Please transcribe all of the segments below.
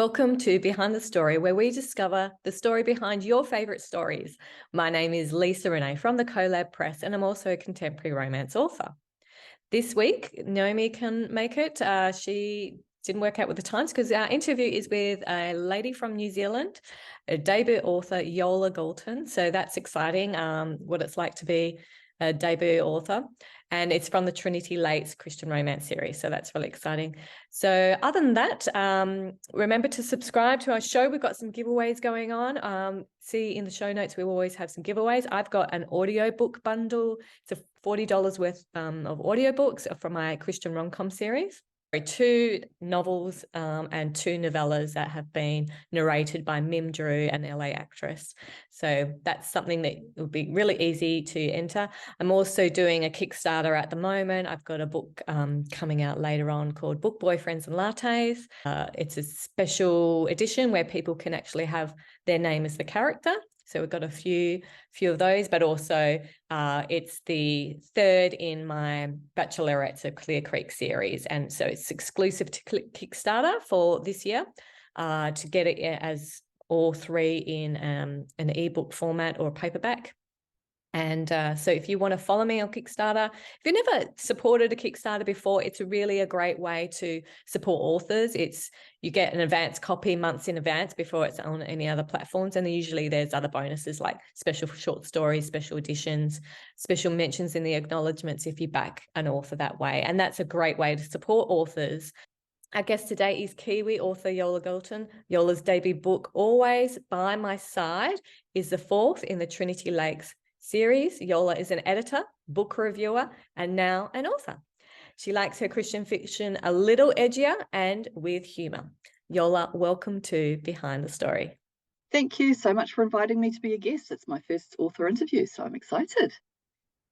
Welcome to Behind the Story, where we discover the story behind your favourite stories. My name is Lisa Renee from the CoLab Press, and I'm also a contemporary romance author. This week, Naomi can make it. She didn't work out with the times because our interview is with a lady from New Zealand, a debut author, Iola Goulton. So that's exciting, what it's like to be a debut author. And it's from the Trinity Lakes Christian romance series. So that's really exciting. So other than that, remember to subscribe to our show. We've got some giveaways going on. See in the show notes, we always have some giveaways. I've got an audiobook bundle. It's a $40 worth of audiobooks from my Christian rom-com series. 2 novels and 2 novellas that have been narrated by Mim Drew, an LA actress. So that's something that will be really easy to enter. I'm also doing a Kickstarter at the moment. I've got a book coming out later on called Book Boyfriends and Lattes. It's a special edition where people can actually have their name as the character. So we've got a few of those, but also it's the 3rd in my Bachelorette's a Clear Creek series. And so it's exclusive to Kickstarter for this year to get it as all 3 in an ebook format or paperback. And so if you want to follow me on Kickstarter, if you've never supported a Kickstarter before, it's really a great way to support authors. You get an advance copy months in advance before it's on any other platforms. And usually there's other bonuses like special short stories, special editions, special mentions in the acknowledgements if you back an author that way. And that's a great way to support authors. Our guest today is Kiwi author Iola Goulton. Iola's debut book, Always by My Side, is the 4th in the Trinity Lakes series. Iola is an editor, book reviewer, and now an author. She likes her Christian fiction a little edgier and with humour. Iola, welcome to Behind the Story. Thank you so much for inviting me to be a guest. It's my first author interview, so I'm excited.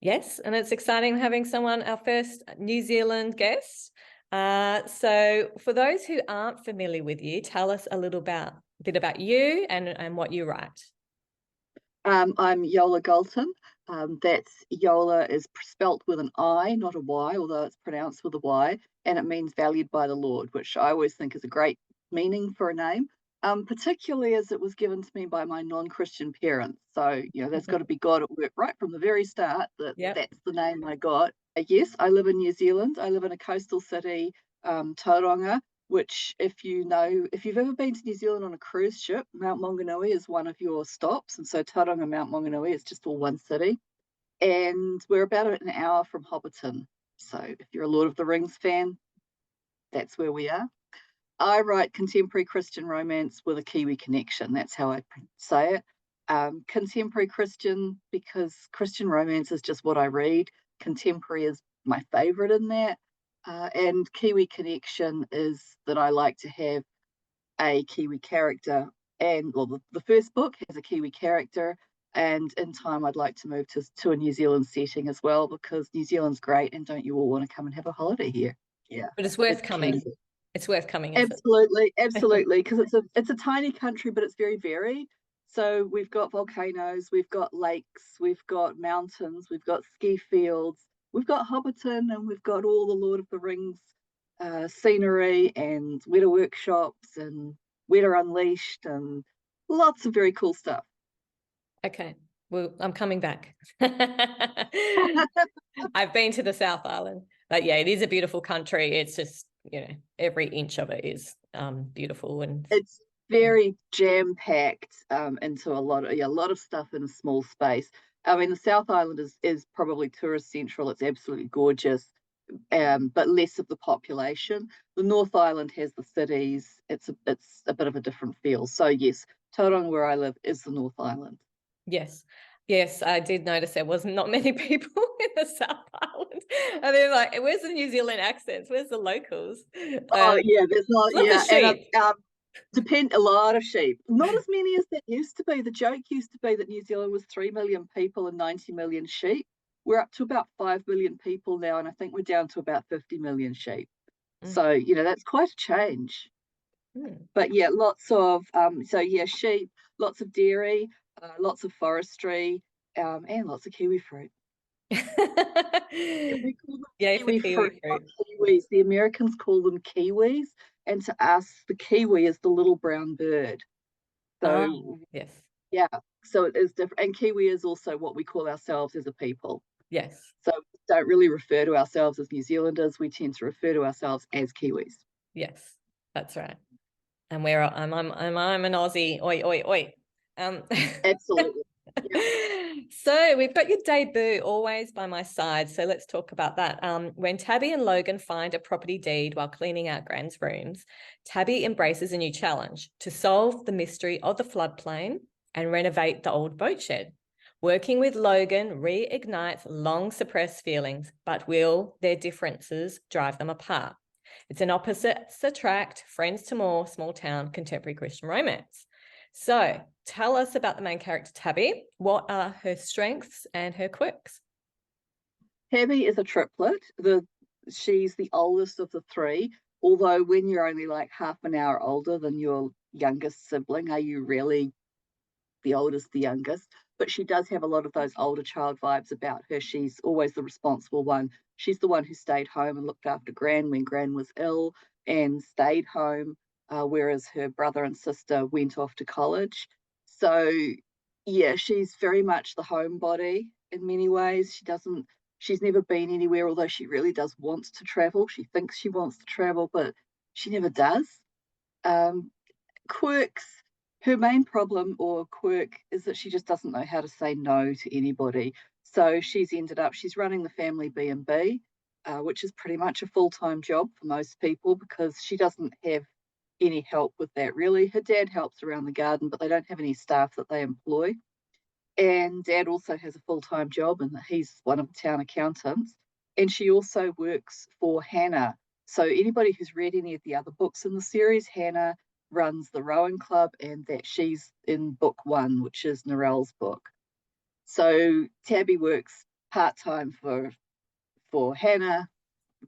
Yes, and it's exciting having our first New Zealand guest. So for those who aren't familiar with you, tell us a bit about you and what you write. I'm Iola Goulton. That's Iola is spelt with an I, not a Y, although it's pronounced with a Y, and it means valued by the Lord, which I always think is a great meaning for a name, particularly as it was given to me by my non-Christian parents. So, that's got to be God at work right from the very start, that's the name I got. Yes, I live in New Zealand. I live in a coastal city, Tauranga, which if you've ever been to New Zealand on a cruise ship, Mount Maunganui is one of your stops. And so Tauranga, Mount Maunganui, is just all one city. And we're about an hour from Hobbiton. So if you're a Lord of the Rings fan, that's where we are. I write contemporary Christian romance with a Kiwi connection. That's how I say it. Contemporary Christian, because Christian romance is just what I read. Contemporary is my favorite in that. And Kiwi connection is that I like to have a Kiwi character. And the first book has a Kiwi character. And in time, I'd like to move to a New Zealand setting as well, because New Zealand's great. And don't you all want to come and have a holiday here? Yeah. But it's worth coming. It's worth coming. Absolutely. Absolutely. Because it's a tiny country, but it's very varied. So we've got volcanoes, we've got lakes, we've got mountains, we've got ski fields. We've got Hobbiton, and we've got all the Lord of the Rings scenery and Weta workshops and Weta Unleashed and lots of very cool stuff. Okay, well, I'm coming back. I've been to the South Island, but yeah, it is a beautiful country. It's just, every inch of it is beautiful, and it's very jam-packed into a lot of stuff in a small space. I mean, the South Island is probably tourist central. It's absolutely gorgeous, but less of the population. The North Island has the cities. It's a bit of a different feel. So yes, Tauranga, where I live, is the North Island. Yes, I did notice there wasn't not many people in the South Island. And they're like, where's the New Zealand accents? Where's the locals? Yeah, there's not. Yeah, and a lot of sheep. Not as many as there used to be. The joke used to be that New Zealand was 3 million people and 90 million sheep. We're up to about 5 million people now, and I think we're down to about 50 million sheep. So, that's quite a change. But yeah, lots of sheep, lots of dairy, lots of forestry, and lots of kiwi fruit. Yeah, kiwi fruit. Kiwis. The Americans call them kiwis, and to us, the Kiwi is the little brown bird. So Yes. yeah, so it is different. And Kiwi is also what we call ourselves as a people. Yes. So we don't really refer to ourselves as New Zealanders. We tend to refer to ourselves as Kiwis. Yes, that's right. And I'm an Aussie. Oi, oi, oi. Absolutely. Yep. So we've got your debut always by my side. So let's talk about that. When Tabby and Logan find a property deed while cleaning out Gran's rooms, Tabby embraces a new challenge to solve the mystery of the floodplain and renovate the old boat shed. Working with Logan reignites long suppressed feelings, but will their differences drive them apart? It's an opposites attract, friends to more, small town, contemporary Christian romance. So tell us about the main character, Tabby. What are her strengths and her quirks? Tabby is a triplet. She's the oldest of the three, although when you're only like half an hour older than your youngest sibling, are you really the oldest, the youngest? But she does have a lot of those older child vibes about her. She's always the responsible one. She's the one who stayed home and looked after Gran when Gran was ill and stayed home, whereas her brother and sister went off to college. So, yeah, she's very much the homebody in many ways. She's never been anywhere, although she really does want to travel. She thinks she wants to travel, but she never does. Um, Quirks, her main problem or quirk is that she just doesn't know how to say no to anybody. So she's running the family B&B, which is pretty much a full-time job for most people because she doesn't have any help with that really. Her dad helps around the garden, but they don't have any staff that they employ. And Dad also has a full-time job and he's one of the town accountants. And she also works for Hannah. So anybody who's read any of the other books in the series, Hannah runs the rowing club and that she's in book 1, which is Narelle's book. So Tabby works part-time for Hannah,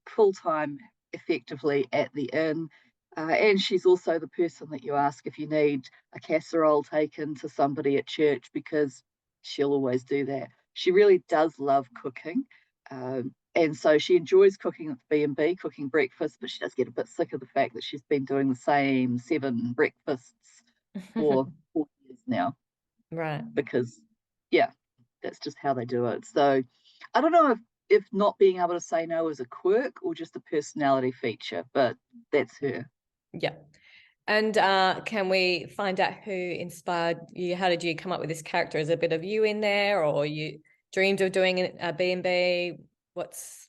full-time effectively at the inn. And she's also the person that you ask if you need a casserole taken to somebody at church because she'll always do that. She really does love cooking. And so she enjoys cooking at the B&B, cooking breakfast, but she does get a bit sick of the fact that she's been doing the same 7 breakfasts for 4 years now. Right. Because, yeah, that's just how they do it. So I don't know if not being able to say no is a quirk or just a personality feature, but that's her. Yeah. And can we find out who inspired you? How did you come up with this character? Is there a bit of you in there, or you dreamed of doing a B&B? What's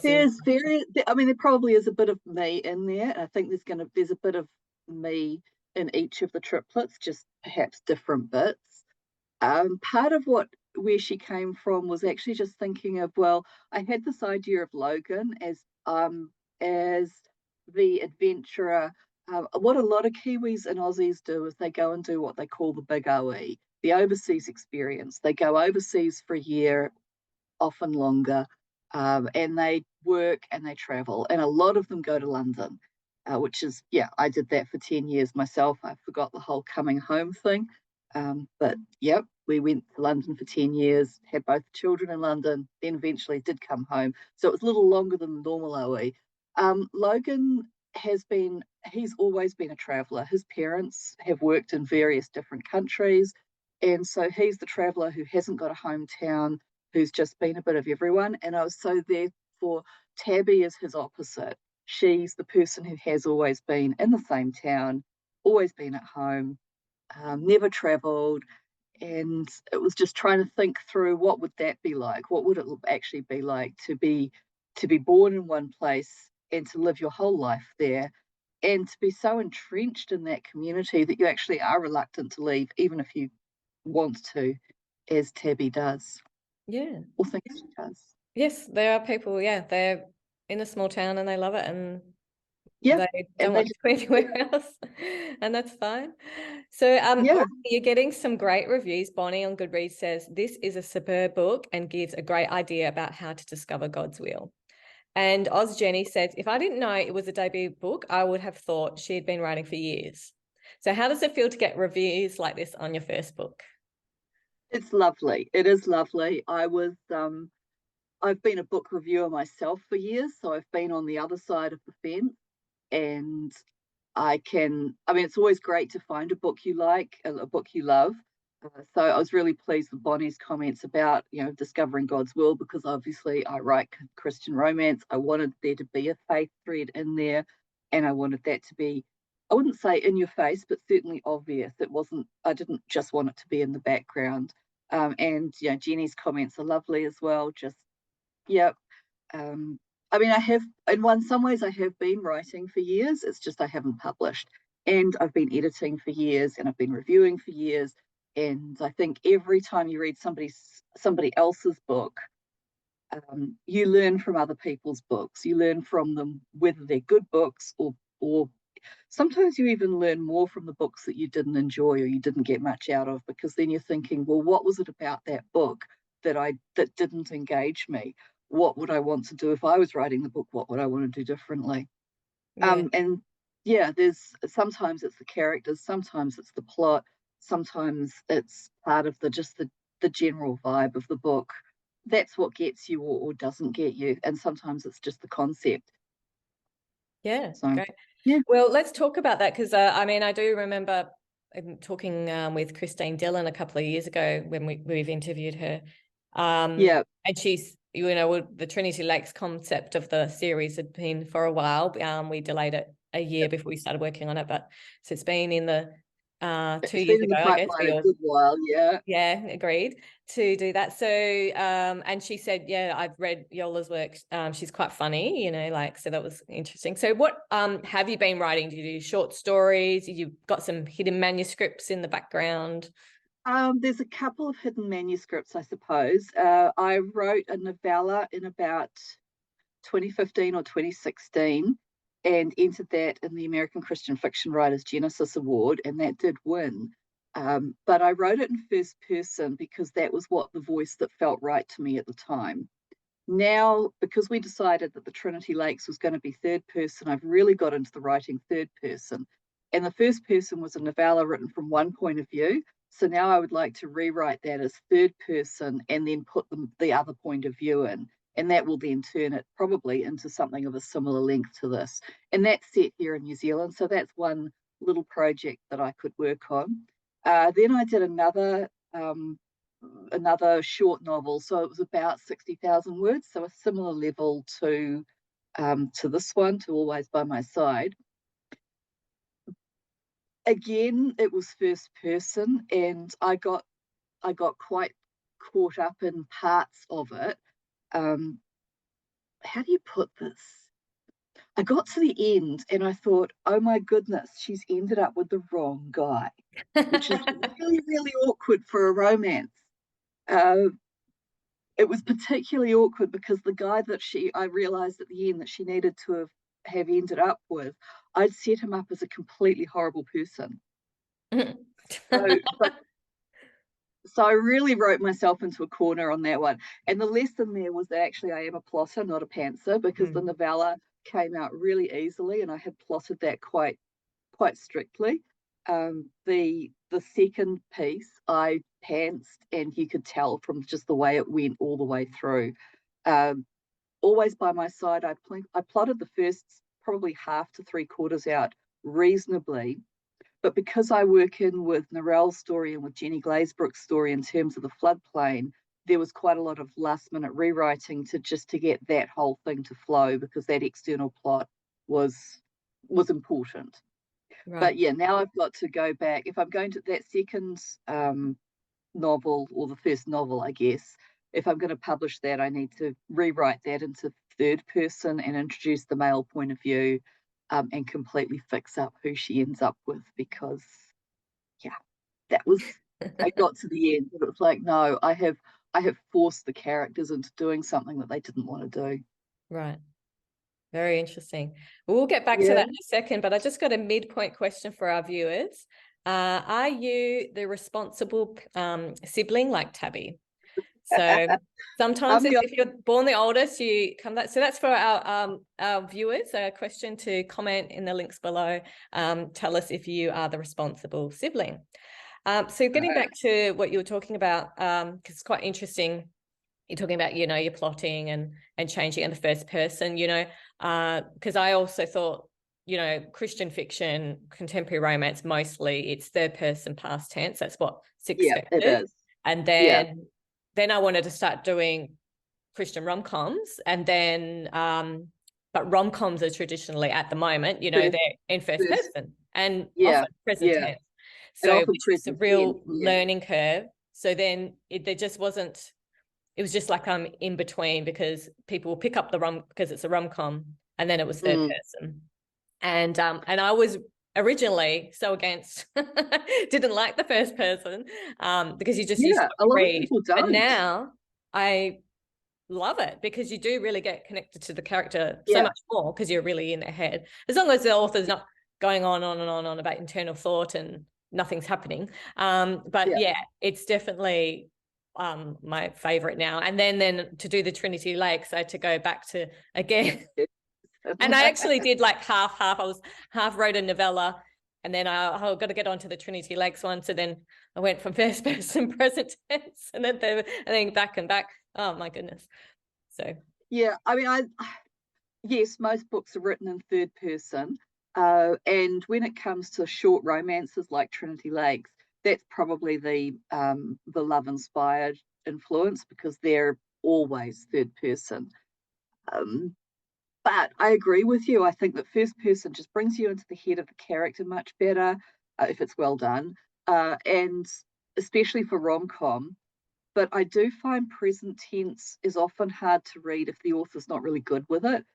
in? There probably is a bit of me in there. I think there's a bit of me in each of the triplets, just perhaps different bits. Part of where she came from was actually just thinking of, well, I had this idea of Logan as the adventurer. What a lot of Kiwis and Aussies do is they go and do what they call the big OE, the overseas experience. They go overseas for a year, often longer, and they work and they travel. And a lot of them go to London, which is, yeah, I did that for 10 years myself. I forgot the whole coming home thing. But yep, we went to London for 10 years, had both children in London, then eventually did come home. So it was a little longer than the normal OE. Logan he's always been a traveller. His parents have worked in various different countries. And so he's the traveller who hasn't got a hometown, who's just been a bit of everyone. And I was so therefore, Tabby is his opposite. She's the person who has always been in the same town, always been at home, never travelled. And it was just trying to think through what would that be like? What would it actually be like to be born in one place and to live your whole life there and to be so entrenched in that community that you actually are reluctant to leave, even if you want to, as Tabby does. Yeah. Or thinks she does. Yes, there are people, yeah, they're in a small town and they love it and Yeah. they don't And want to go anywhere else. And that's fine. So yeah. you're getting some great reviews. Bonnie on Goodreads says this is a superb book and gives a great idea about how to discover God's will. And Oz Jenny says, if I didn't know it was a debut book, I would have thought she had been writing for years. So how does it feel to get reviews like this on your first book? It's lovely. It is lovely. I've been a book reviewer myself for years, so I've been on the other side of the fence, and it's always great to find a book you like, a book you love. So I was really pleased with Bonnie's comments about, discovering God's will, because obviously I write Christian romance. I wanted there to be a faith thread in there, and I wanted that to be, I wouldn't say in your face, but certainly obvious. I didn't just want it to be in the background. And Jenny's comments are lovely as well. Just, yeah. In some ways I have been writing for years. It's just I haven't published. And I've been editing for years, and I've been reviewing for years. And I think every time you read somebody else's book, you learn from other people's books. You learn from them, whether they're good books or sometimes you even learn more from the books that you didn't enjoy or you didn't get much out of, because then you're thinking, well, what was it about that book that didn't engage me? What would I want to do if I was writing the book? What would I want to do differently? Yeah. And yeah, sometimes it's the characters, sometimes it's the plot, sometimes it's part of the general vibe of the book. That's what gets you or doesn't get you, and sometimes it's just the concept. Yeah, So great. yeah, Well, let's talk about that, because I do remember talking with Christine Dillon a couple of years ago when we've interviewed her. yeah, And she's, the Trinity Lakes concept of the series had been for a while. We delayed it a year before we started working on it, but so it's been in the 2 it's years been in the ago, I guess. pipeline a good while. Yeah. Yeah, agreed to do that. So, and she said, yeah, I've read Iola's work. She's quite funny, so that was interesting. So what have you been writing? Do you do short stories? You've got some hidden manuscripts in the background? There's a couple of hidden manuscripts, I suppose. I wrote a novella in about 2015 or 2016 and entered that in the American Christian Fiction Writers Genesis Award, and that did win. But I wrote it in first person because that was what the voice that felt right to me at the time. Now, because we decided that the Trinity Lakes was going to be third person, I've really got into the writing third person. And the first person was a novella written from one point of view. So now I would like to rewrite that as third person and then put the other point of view in. And that will then turn it probably into something of a similar length to this. And that's set here in New Zealand. So that's one little project that I could work on. Then I did another short novel. So it was about 60,000 words. So a similar level to this one, to Always by My Side. Again, it was first person, and I got quite caught up in parts of it. How do you put this? I got to the end and I thought, oh my goodness, she's ended up with the wrong guy, which is really, really awkward for a romance. Uh, it was particularly awkward because the guy that I realized at the end that she needed to have ended up with, I'd set him up as a completely horrible person. So, so I really wrote myself into a corner on that one. And the lesson there was that actually I am a plotter, not a pantser, because the novella came out really easily and I had plotted that quite strictly. The second piece I pantsed, and you could tell from just the way it went all the way through. Always by My Side, I plotted the first probably half to three quarters out reasonably. But because I work in with Narelle's story and with Jenny Glazebrook's story in terms of the floodplain, there was quite a lot of last minute rewriting to get that whole thing to flow, because that external plot was important. Right. But yeah, now I've got to go back. If I'm going to that second novel, or the first novel, I guess, if I'm going to publish that, I need to rewrite that into third person and introduce the male point of view, and completely fix up who she ends up with, because yeah, that was I got to the end, but it was like, no, I have forced the characters into doing something that they didn't want to do. Right. Very interesting. We'll get back to that in a second, but I just got a midpoint question for our viewers. Are you the responsible sibling like Tabby? So sometimes if you're born the oldest, you come that. So that's for our viewers. A question to comment in the links below. Tell us if you are the responsible sibling. So getting back to what you were talking about, because it's quite interesting. You're talking about, you're plotting and changing in the first person, because I also thought you know, Christian fiction, contemporary romance, mostly it's third person past tense. That's what's expected. It is. And Yeah. then I wanted to start doing Christian rom-coms, and then but rom-coms are traditionally, at the moment, you know, they're in first person and often present tense. So which was a real learning curve. So then there just wasn't, it was just like I'm in between, because people will pick up the because it's a rom-com, and then it was third person. And I was originally so against, didn't like the first person, because you just used to a lot read. of people don't. But now I love it, because you do really get connected to the character so much more, because you're really in their head, as long as the author's not going on and on about internal thought and nothing's happening. But it's definitely my favorite now. And then to do the Trinity Lakes, I had to go back to again. And I actually did like half. I was half wrote a novella, and then I got to get onto the Trinity Lakes one. So then I went from first person present tense, and then back and back. Oh my goodness. So yeah, I mean, yes, most books are written in third person, and when it comes to short romances like Trinity Lakes, that's probably the love inspired influence, because they're always third person. But I agree with you. I think that first person just brings you into the head of the character much better, if it's well done, and especially for rom-com. But I do find present tense is often hard to read if the author's not really good with it.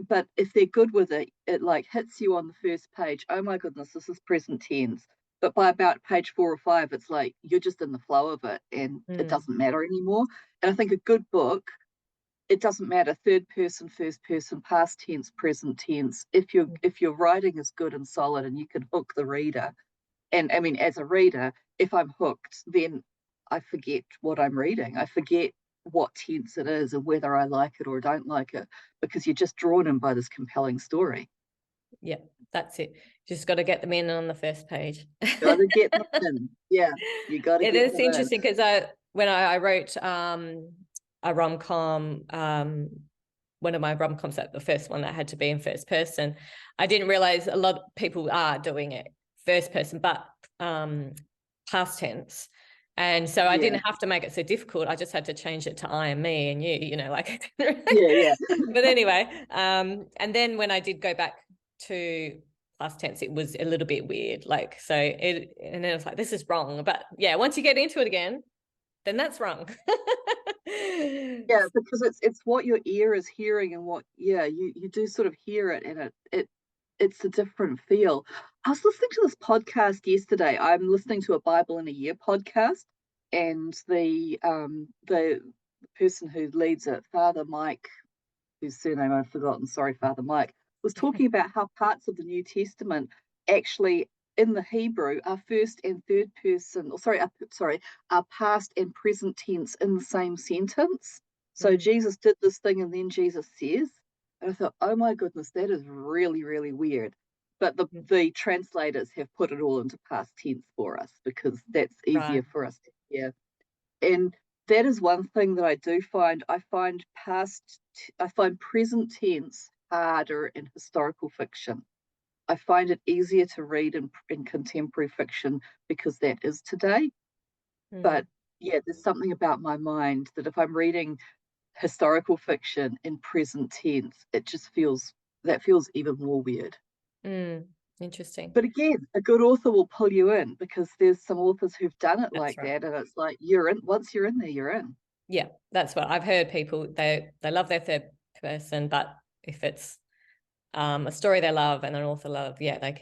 But if they're good with it, it like hits you on the first page. Oh my goodness, this is present tense. But by about page 4 or 5, it's like you're just in the flow of it, and it doesn't matter anymore. And I think a good book, it doesn't matter third person, first person, past tense, present tense. If your writing is good and solid and you can hook the reader, and I mean, as a reader, if I'm hooked, then I forget what I'm reading. I forget what tense it is and whether I like it or don't like it, because you're just drawn in by this compelling story. Yeah, that's it. Just got to get them in on the first page. Got to get them in. Yeah, you got to get them in. It is interesting, because when I wrote a rom-com, one of my rom-coms, the first one that had to be in first person, I didn't realize a lot of people are doing it first person, but past tense. And so I didn't have to make it so difficult. I just had to change it to I and me and you know, like. But anyway, and then when I did go back to past tense, it was a little bit weird. Like, so and then I was like, this is wrong. But yeah, once you get into it again, then that's wrong. Yeah, because it's what your ear is hearing, and what you do sort of hear it, and it's a different feel. I was listening to this podcast yesterday. I'm listening to a Bible in a Year podcast, and the person who leads it, Father Mike, whose surname I've forgotten, sorry, Father Mike, was talking about how parts of the New Testament actually in the Hebrew are first and third person, are past and present tense in the same sentence. So Jesus did this thing, and then Jesus says, and I thought, oh my goodness, that is really, really weird. But the translators have put it all into past tense for us, because that's easier for us to hear. And that is one thing that I do find. I find present tense harder in historical fiction. I find it easier to read in contemporary fiction, because that is today. But yeah, there's something about my mind that if I'm reading historical fiction in present tense, it just feels even more weird. Interesting. But again, a good author will pull you in, because there's some authors who've done it like that, and it's like you're in. Once you're in there, you're in. Yeah, that's what I've heard. People, they love their third person, but if it's a story they love and an author love, they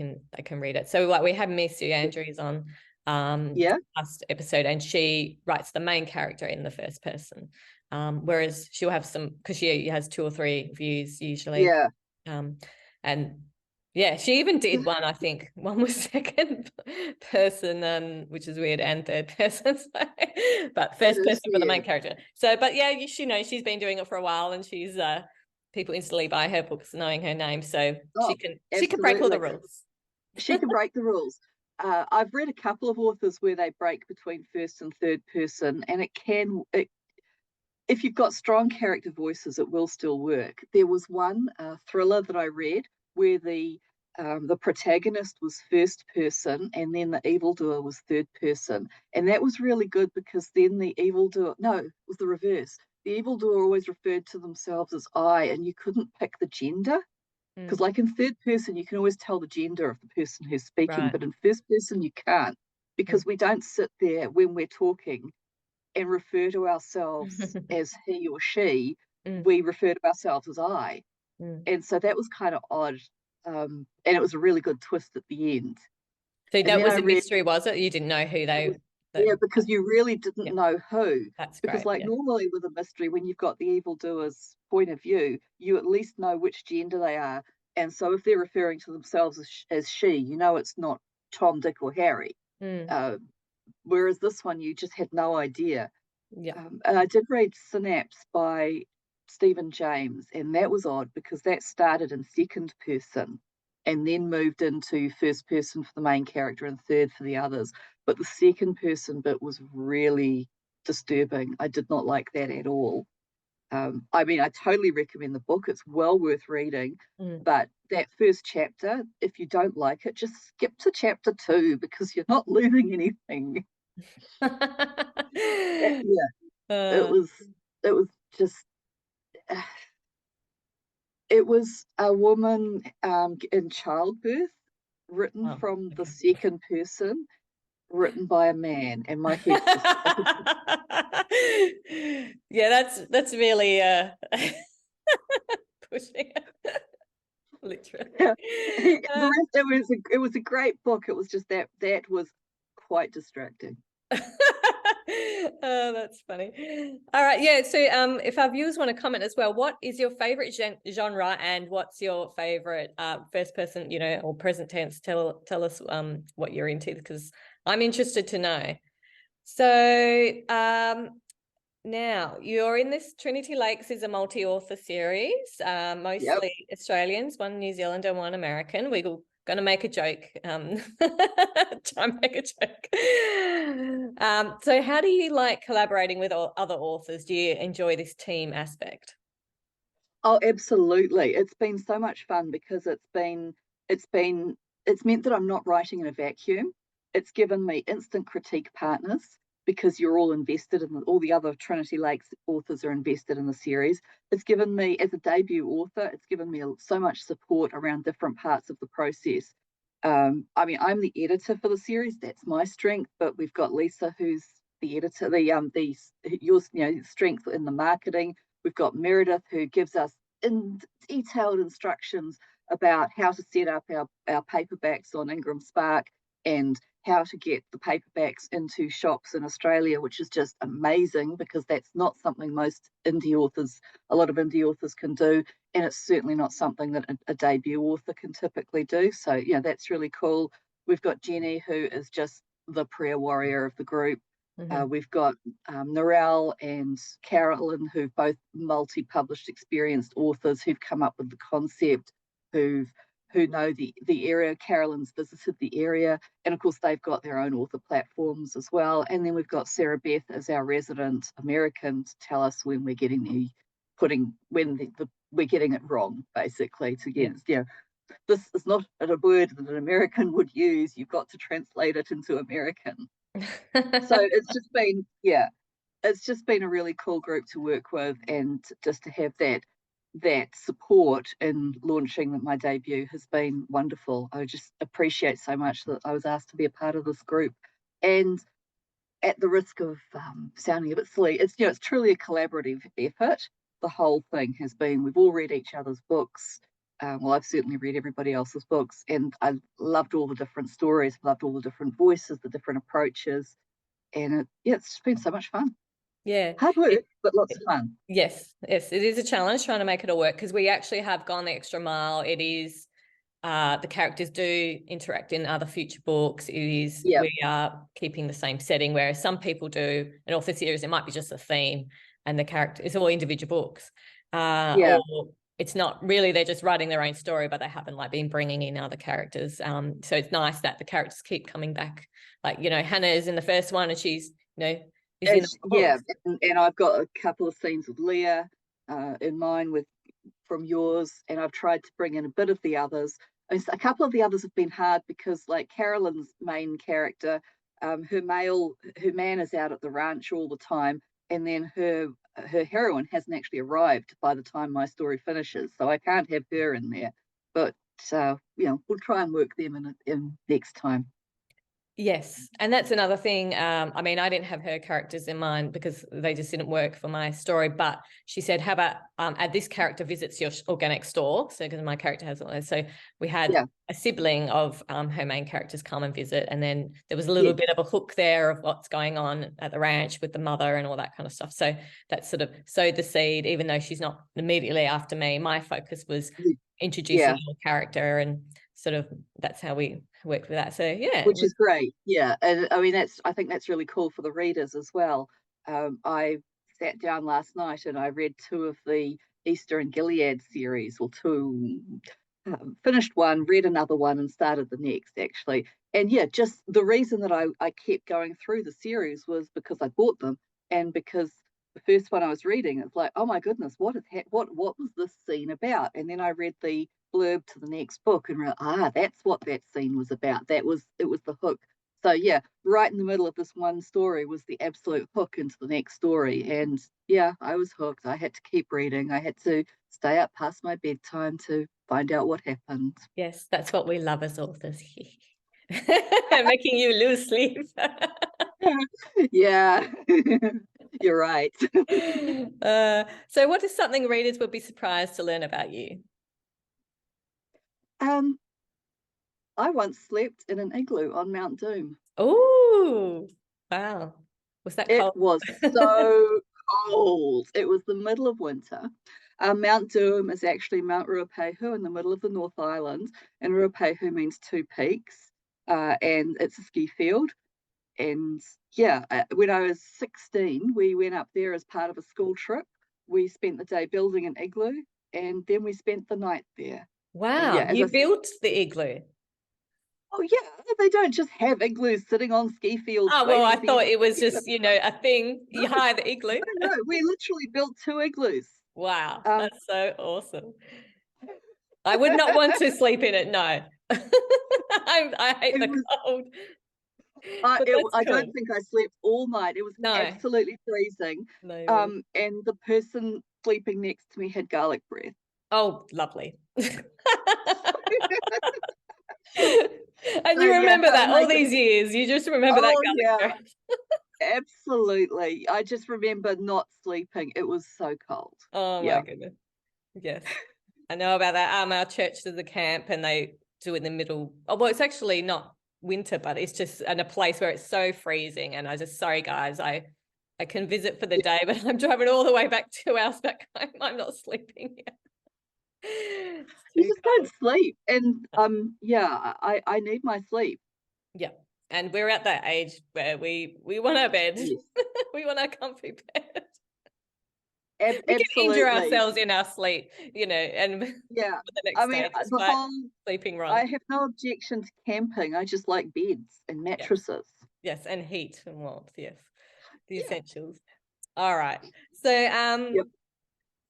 can read it. So like we had Miss Sue Andrews on last episode, and she writes the main character in the first person, whereas she'll have some, because she has 2 or 3 views usually. And she even did one, I think one was second person, which is weird, and third person, but first person for the main character. So, but she's been doing it for a while, and she's people instantly buy her books knowing her name, so she can break all the rules. She can break the rules. I've read a couple of authors where they break between first and third person, and if you've got strong character voices, it will still work. There was one thriller that I read where the protagonist was first person and then the evildoer was third person. And that was really good because then the evildoer, no, it was the reverse. The evildoer always referred to themselves as I, and you couldn't pick the gender. Because, like, in third person, you can always tell the gender of the person who's speaking, Right. but in first person, you can't, because we don't sit there when we're talking and refer to ourselves as he or she. We refer to ourselves as I. And so that was kind of odd. And it was a really good twist at the end. So And that then was I a read, mystery, was it? You didn't know who they. yeah, because you really didn't Yeah, know who. that's Because, great. like, Yeah. normally with a mystery, when you've got the evildoer's point of view, you at least know which gender they are. And so if they're referring to themselves as she, you know it's not Tom, Dick, or Harry. Whereas this one, you just had no idea. Yeah. And I did read Synapse by Stephen James, and that was odd because that started in second person and then moved into first person for the main character and third for the others. But the second person bit was really disturbing. I did not like that at all. I mean, I totally recommend the book. It's well worth reading. But that first chapter, if you don't like it, just skip to chapter 2 because you're not learning anything. Yeah, it was just it was a woman in childbirth, written Oh, from the okay. second person, written by a man, and my head just Yeah, that's really pushing it, literally. the rest, it was a great book. It was just that was quite distracting. Oh, that's funny. All right, yeah. So, if our viewers want to comment as well, what is your favorite genre, and what's your favorite first person, or present tense? Tell us what you're into, because I'm interested to know. So, now you're in this Trinity Lakes is a multi-author series, Yep. mostly Australians, one New Zealander, one American. We're going to make a joke, try and make a joke. So how do you like collaborating with other authors? Do you enjoy this team aspect? Oh, absolutely. It's been so much fun because it's meant that I'm not writing in a vacuum. It's given me instant critique partners because you're all invested in all the other Trinity Lakes authors are invested in the series. It's given me, as a debut author, it's given me so much support around different parts of the process. I mean, I'm the editor for the series. That's my strength, but we've got Lisa, who's the editor, your strength in the marketing. We've got Meredith, who gives us detailed instructions about how to set up our paperbacks on Ingram Spark and how to get the paperbacks into shops in Australia, which is just amazing because that's not something a lot of indie authors can do. And it's certainly not something that a debut author can typically do. So, yeah, that's really cool. We've got Jenny, who is just the prayer warrior of the group. We've got Narelle and Carolyn, who've both multi-published experienced authors who've come up with the concept, who know the area. Carolyn's visited the area, and of course they've got their own author platforms as well. And then we've got Sarah Beth as our resident American to tell us when we're getting we're getting it wrong, basically, to get this is not a word that an American would use. You've got to translate it into American. So it's just been a really cool group to work with, and just to have that support in launching my debut has been wonderful. I just appreciate so much that I was asked to be a part of this group. And at the risk of sounding a bit silly, it's truly a collaborative effort. The whole thing has been, we've all read each other's books. Well, I've certainly read everybody else's books, and I loved all the different stories, loved all the different voices, the different approaches, and it's been so much fun. Yeah. Hard work, but lots of fun. Yes, it is a challenge trying to make it all work, because we actually have gone the extra mile. It is the characters do interact in other future books. We are keeping the same setting, whereas some people do an author series, it might be just a theme and the character is all individual books. Or it's not really, they're just writing their own story, but they haven't been bringing in other characters. So it's nice that the characters keep coming back. Hannah is in the first one, and she's is in the book. And I've got a couple of scenes with Leah in mine with from yours, and I've tried to bring in a bit of the others. And a couple of the others have been hard because, like Carolyn's main character, her man is out at the ranch all the time, and then her heroine hasn't actually arrived by the time my story finishes, so I can't have her in there. But we'll try and work them in next time. Yes, and that's another thing. I mean, I didn't have her characters in mind because they just didn't work for my story. But she said, "How about add this character visits your organic store?" So because my character has all those, so we had a sibling of her main characters come and visit, and then there was a little bit of a hook there of what's going on at the ranch with the mother and all that kind of stuff. So that sort of sowed the seed, even though she's not immediately after me. My focus was introducing your character, and sort of that's how we worked with that. So which is great. And I mean, I think that's really cool for the readers as well. I sat down last night and I read 2 of the Easter and Gilead series, or 2, finished one, read another one, and started the next, actually. And just the reason that I kept going through the series was because I bought them, and because the first one I was reading, it's like, oh my goodness, what was this scene about? And then I read the blurb to the next book and realized, that's what that scene was about. It was the hook. So right in the middle of this one story was the absolute hook into the next story. And I was hooked. I had to keep reading. I had to stay up past my bedtime to find out what happened. Yes, that's what we love as authors. Making you lose sleep. Yeah, you're right. So what is something readers would be surprised to learn about you? I once slept in an igloo on Mount Doom. Oh, wow. Was that cold? It was so cold. It was the middle of winter. Mount Doom is actually Mount Ruapehu in the middle of the North Island, and Ruapehu means 2 peaks, and it's a ski field. And when I was 16, we went up there as part of a school trip. We spent the day building an igloo, and then we spent the night there. Wow, you built the igloo? Oh yeah, they don't just have igloos sitting on ski fields. Oh, well, I thought it was just, a thing. You hire the igloo. No, we literally built 2 igloos. Wow, that's so awesome. I would not want to sleep in it, no. I hate the cold. I don't think I slept all night. It was absolutely freezing. And the person sleeping next to me had garlic breath. Oh, lovely. And you remember that all these years. You just remember that garlic breath. Absolutely. I just remember not sleeping. It was so cold. Oh my goodness. Yes. I know about that. Our church does a camp and they do it in the middle. Oh, well, it's actually not winter, but it's just in a place where it's so freezing. And sorry guys, I can visit for the day, but I'm driving all the way back 2 hours back home. I'm not sleeping here. You just don't sleep. And I need my sleep. Yeah. And we're at that age where we want our bed. Yes. We want our comfy bed. We can injure ourselves in our sleep, and for the next day, sleeping wrong. I have no objection to camping. I just like beds and mattresses. Yes, and heat and warmth. Yes, the essentials. All right. So,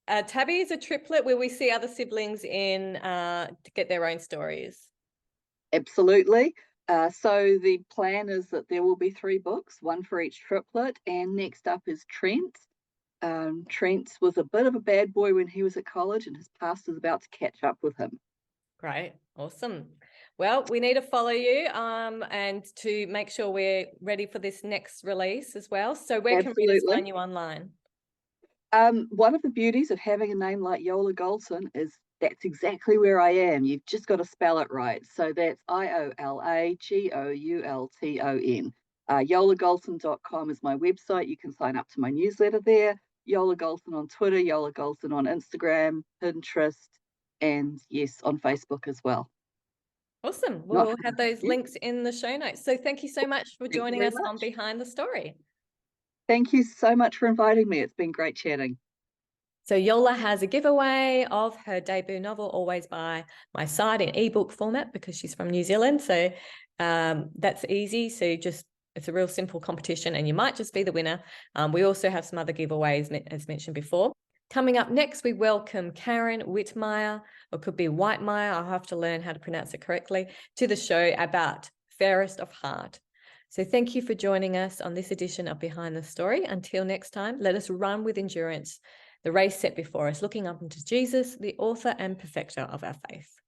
Tabby is a triplet where we see other siblings in to get their own stories. Absolutely. So the plan is that there will be 3 books, 1 for each triplet, and next up is Trent. Trent was a bit of a bad boy when he was at college, and his past is about to catch up with him. Great. Awesome. Well, we need to follow you and to make sure we're ready for this next release as well. So where can readers find you online? One of the beauties of having a name like Iola Goulton is that's exactly where I am. You've just got to spell it right. So that's IOLAGOULTON. YolaGoulton.com is my website. You can sign up to my newsletter there. Iola Goulton on Twitter, Iola Goulton on Instagram, Pinterest, and yes, on Facebook as well. Awesome. We'll have those links in the show notes. So thank you so much for joining us on Behind the Story. Thank you so much for inviting me. It's been great chatting. So Iola has a giveaway of her debut novel, Always by My Side, in ebook format because she's from New Zealand. So that's easy. So it's a real simple competition and you might just be the winner. We also have some other giveaways, as mentioned before. Coming up next, we welcome Karen Whitmire, or could be Whitemeyer, I'll have to learn how to pronounce it correctly, to the show about Fairest of Heart. So thank you for joining us on this edition of Behind the Story. Until next time, let us run with endurance the race set before us, looking up into Jesus, the author and perfecter of our faith.